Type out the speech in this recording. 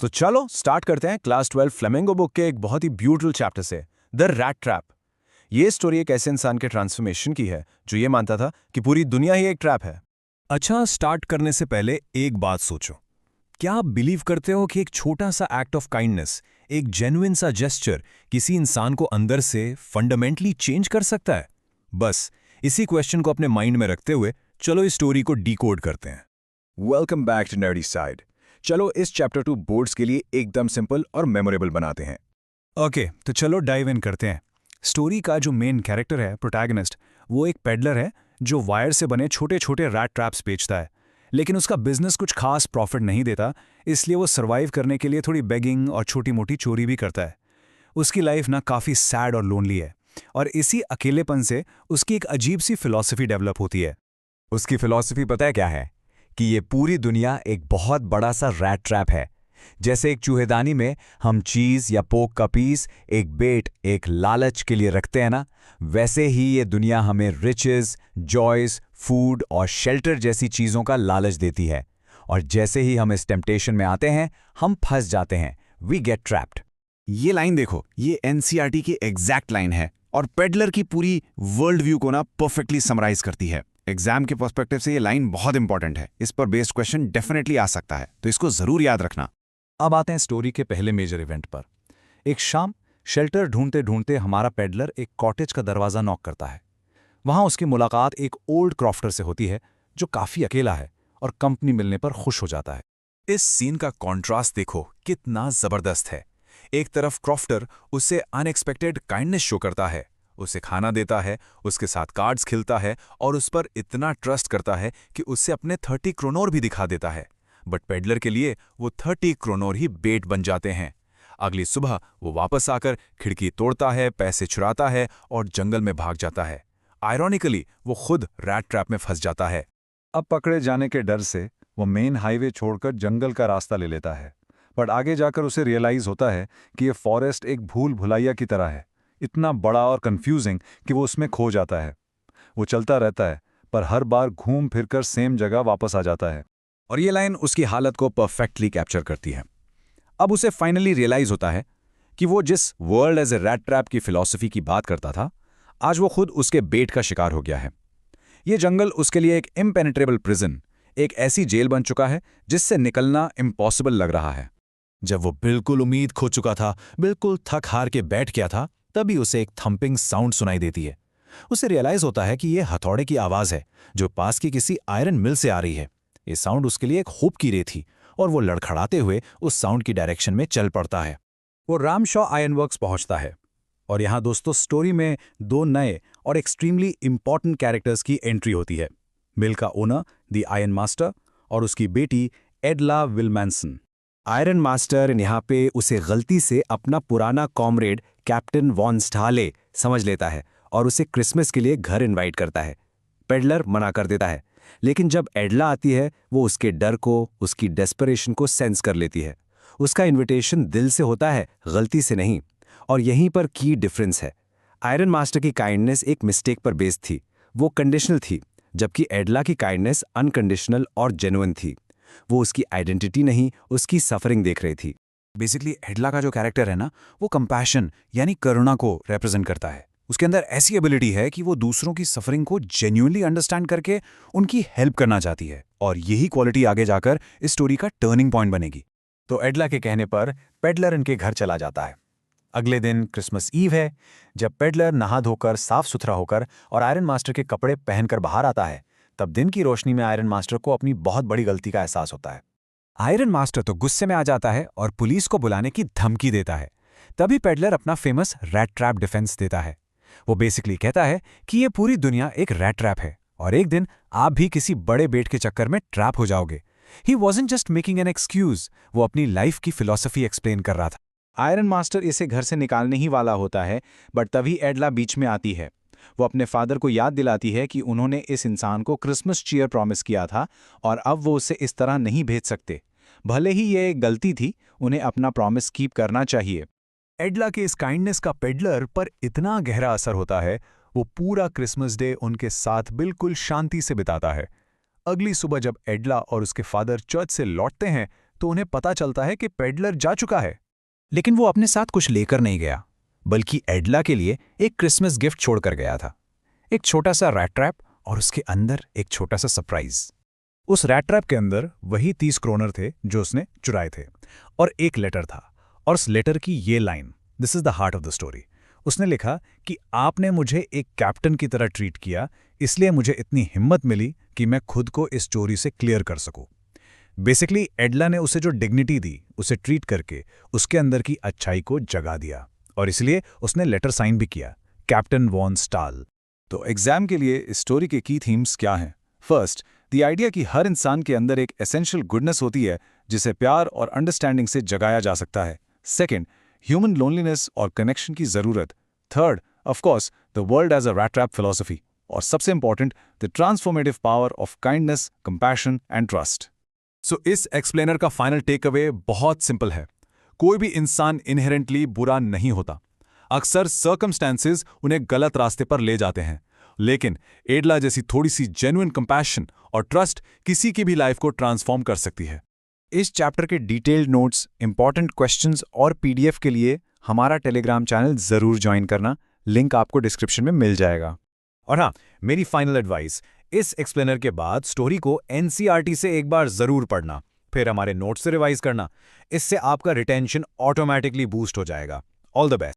तो चलो स्टार्ट करते हैं क्लास 12 फ्लेमिंगो बुक के एक बहुत ही ब्यूटीफुल चैप्टर से, द रैट ट्रैप। ये स्टोरी एक ऐसे इंसान के ट्रांसफॉर्मेशन की है जो ये मानता था कि पूरी दुनिया ही एक ट्रैप है। अच्छा, स्टार्ट करने से पहले एक बात सोचो। क्या आप बिलीव करते हो कि एक छोटा सा एक्ट ऑफ काइंडनेस, एक जेन्युइन सा जेस्चर किसी इंसान को अंदर से फंडामेंटली चेंज कर सकता है? बस इसी क्वेश्चन को अपने माइंड में रखते हुए चलो इस स्टोरी को डिकोड करते हैं। Welcome back to Nerdy Side. चलो इस चैप्टर 2 बोर्ड्स के लिए एकदम सिंपल और मेमोरेबल बनाते हैं। ओके, तो चलो डाइव इन करते हैं। स्टोरी का जो मेन कैरेक्टर है, प्रोटैगनिस्ट, वो एक पेडलर है जो वायर से बने छोटे छोटे रैट ट्रैप्स बेचता है। लेकिन उसका बिजनेस कुछ खास प्रॉफिट नहीं देता, इसलिए वो सर्वाइव करने के लिए थोड़ी बेगिंग और छोटी मोटी चोरी भी करता है। उसकी लाइफ ना काफ़ी सैड और लोनली है, और इसी अकेलेपन से उसकी एक अजीब सी फिलॉसफी डेवलप होती है। उसकी फिलॉसफी पता है क्या है? कि ये पूरी दुनिया एक बहुत बड़ा सा रैट ट्रैप है। जैसे एक चूहेदानी में हम चीज़ या पोक का पीस, एक बेट, एक लालच के लिए रखते हैं ना, वैसे ही ये दुनिया हमें रिचेस, जॉयज, फूड और शेल्टर जैसी चीज़ों का लालच देती है। और जैसे ही हम इस टेम्पटेशन में आते हैं, हम फंस जाते हैं। We get trapped. ये लाइन देखो, ये एनसीईआरटी की एग्जैक्ट लाइन है और पेडलर की पूरी वर्ल्ड व्यू को ना परफेक्टली समराइज करती है। एग्जाम के पर्सपेक्टिव से ये लाइन बहुत इंपॉर्टेंट है। इस पर बेस्ड क्वेश्चन डेफिनेटली आ सकता है, तो इसको जरूर याद रखना। अब आते हैं स्टोरी के पहले मेजर इवेंट पर। एक शाम शेल्टर ढूंढते ढूंढते हमारा पेडलर एक कॉटेज का दरवाज़ा नॉक करता है। वहां उसकी मुलाकात एक ओल्ड क्रॉफ्टर से होती है जो काफ़ी अकेला है और कंपनी मिलने पर खुश हो जाता है। इस सीन का कॉन्ट्रास्ट देखो कितना ज़बरदस्त है। एक तरफ क्रॉफ्टर उसे अनएक्सपेक्टेड काइंडनेस शो करता है, उसे खाना देता है, उसके साथ कार्ड्स खिलता है और उस पर इतना ट्रस्ट करता है कि उससे अपने 30 क्रोनोर भी दिखा देता है। बट पेडलर के लिए वो 30 क्रोनोर ही बेट बन जाते हैं। अगली सुबह वो वापस आकर खिड़की तोड़ता है, पैसे चुराता है और जंगल में भाग जाता है। आयरॉनिकली वो खुद रैट ट्रैप में फंस जाता है। अब पकड़े जाने के डर से वो मेन हाईवे छोड़कर जंगल का रास्ता ले लेता है, बट आगे जाकर उसे रियलाइज होता है कि ये फॉरेस्ट एक भूल भुलैया की तरह है, इतना बड़ा और कंफ्यूजिंग कि वो उसमें खो जाता है। वो चलता रहता है, पर हर बार घूम फिरकर सेम जगह वापस आ जाता है। और ये लाइन उसकी हालत को परफेक्टली कैप्चर करती है। अब उसे फाइनली रियलाइज होता है कि वो जिस world as a rat trap की फिलॉसफी की बात करता था, आज वो खुद उसके बेट का शिकार हो गया है। ये जंगल उसके लिए एक इम्पेनेट्रेबल प्रिजन, एक ऐसी जेल बन चुका है जिससे निकलना इम्पॉसिबल लग रहा है। जब वो बिल्कुल उम्मीद खो चुका था, बिल्कुल थक हार के बैठ गया था, तभी उसे एक थंपिंग साउंड सुनाई देती है। उसे रियलाइज होता है कि यह हथौड़े की आवाज़ है जो पास की किसी आयरन मिल से आ रही है। ये साउंड उसके लिए एक होप की रे थी और वो लड़खड़ाते हुए उस साउंड की डायरेक्शन में चल पड़ता है। वो रामशॉ आयरन वर्क्स पहुंचता है। और यहाँ दोस्तों स्टोरी में दो नए और एक्सट्रीमली इंपॉर्टेंट कैरेक्टर्स की एंट्री होती है। मिल का ओनर द आयरन मास्टर और उसकी बेटी एडला विलमैनसन। आयरन मास्टर यहाँ पे उसे गलती से अपना पुराना कॉमरेड कैप्टन वॉन स्टाले समझ लेता है और उसे क्रिसमस के लिए घर इनवाइट करता है। पेडलर मना कर देता है, लेकिन जब एडला आती है वो उसके डर को, उसकी डेस्परेशन को सेंस कर लेती है। उसका इनविटेशन दिल से होता है, गलती से नहीं। और यहीं पर की डिफरेंस है। आयरन मास्टर की काइंडनेस एक मिस्टेक पर बेस्ड थी, वो कंडीशनल थी, जबकि एडला की काइंडनेस अनकंडीशनल और जेन्युइन थी। वो उसकी आइडेंटिटी नहीं, उसकी सफरिंग देख रही थी। बेसिकली एडला का जो कैरेक्टर है ना, वो कंपैशन यानी करुणा को रिप्रेजेंट करता है। उसके अंदर ऐसी एबिलिटी है कि वो दूसरों की सफरिंग को जेन्युइनली अंडरस्टैंड करके उनकी हेल्प करना चाहती है, और यही क्वालिटी आगे जाकर इस स्टोरी का टर्निंग पॉइंट बनेगी। तो एडला के कहने पर पेडलर इनके घर चला जाता है। अगले दिन क्रिसमस ईव है। जब पेडलर नहा धोकर साफ सुथरा होकर और आयरन मास्टर के कपड़े पहनकर बाहर आता है, तब दिन की रोशनी में आयरन मास्टर को अपनी बहुत बड़ी गलती का एहसास होता है। आयरन मास्टर तो गुस्से में आ जाता है और पुलिस को बुलाने की धमकी देता है। तभी पेडलर अपना फेमस रैट ट्रैप डिफेंस देता है। वो बेसिकली कहता है कि ये पूरी दुनिया एक रैट ट्रैप है और एक दिन आप भी किसी बड़े बेट के चक्कर में ट्रैप हो जाओगे। He wasn't just making an excuse, वो अपनी लाइफ की फिलॉसफी एक्सप्लेन कर रहा था। आयरन मास्टर इसे घर से निकालने ही वाला होता है, बट तभी एडला बीच में आती है। वो अपने फादर को याद दिलाती है कि उन्होंने इस इंसान को क्रिसमस चीयर प्रॉमिस किया था और अब वो उसे इस तरह नहीं भेज सकते। भले ही ये एक गलती थी, उन्हें अपना प्रॉमिस कीप करना चाहिए। एडला के इस काइंडनेस का पेडलर पर इतना गहरा असर होता है, वो पूरा क्रिसमस डे उनके साथ बिल्कुल शांति से बिताता है। अगली सुबह जब एडला और उसके फादर चर्च से लौटते हैं, तो उन्हें पता चलता है कि पेडलर जा चुका है। लेकिन वो अपने साथ कुछ लेकर नहीं गया, बल्कि एडला के लिए एक क्रिसमस गिफ्ट छोड़कर गया था। एक छोटा सा रैट ट्रैप और उसके अंदर एक छोटा सा सरप्राइज। उस रैट ट्रैप के अंदर वही 30 क्रोनर थे जो उसने चुराए थे, और एक लेटर था, और उस लेटर की ये line, this is the heart of the story. उसने लिखा कि आपने मुझे एक कैप्टन की तरह ट्रीट किया, इसलिए मुझे इतनी हिम्मत मिली कि मैं खुद को इस चोरी से क्लियर कर सकूं। बेसिकली एडला ने उसे जो डिग्निटी दी, उसे ट्रीट करके उसके अंदर की अच्छाई को जगा दिया, और इसलिए उसने लेटर साइन भी किया, कैप्टन वॉन स्टाल। तो एग्जाम के लिए इस स्टोरी के की थीम्स क्या हैं? फर्स्ट, द आइडिया कि हर इंसान के अंदर एक एसेंशियल गुडनेस होती है जिसे प्यार और अंडरस्टैंडिंग से जगाया जा सकता है। सेकंड, ह्यूमन लोनलीनेस और कनेक्शन की जरूरत। Third, of course, the world as a rat trap philosophy. और सबसे important, the transformative power of kindness, compassion and trust. So इस एक्सप्लेनर का फाइनल टेक अवे बहुत सिंपल है। कोई भी इंसान इनहेरेंटली बुरा नहीं होता। अक्सर सर्कमस्टेंसेस उन्हें गलत रास्ते पर ले जाते हैं, लेकिन एडला जैसी थोड़ी सी जेन्युइन कंपैशन और ट्रस्ट किसी की भी लाइफ को ट्रांसफॉर्म कर सकती है। इस चैप्टर के डिटेल्ड नोट्स, इंपॉर्टेंट क्वेश्चंस और पीडीएफ के लिए हमारा टेलीग्राम चैनल जरूर ज्वाइन करना, लिंक आपको डिस्क्रिप्शन में मिल जाएगा। और हाँ, मेरी फाइनल एडवाइस, इस एक्सप्लेनर के बाद स्टोरी को एनसीईआरटी से एक बार जरूर पढ़ना, फिर हमारे नोट्स से रिवाइज करना। इससे आपका रिटेंशन ऑटोमेटिकली बूस्ट हो जाएगा। All the best.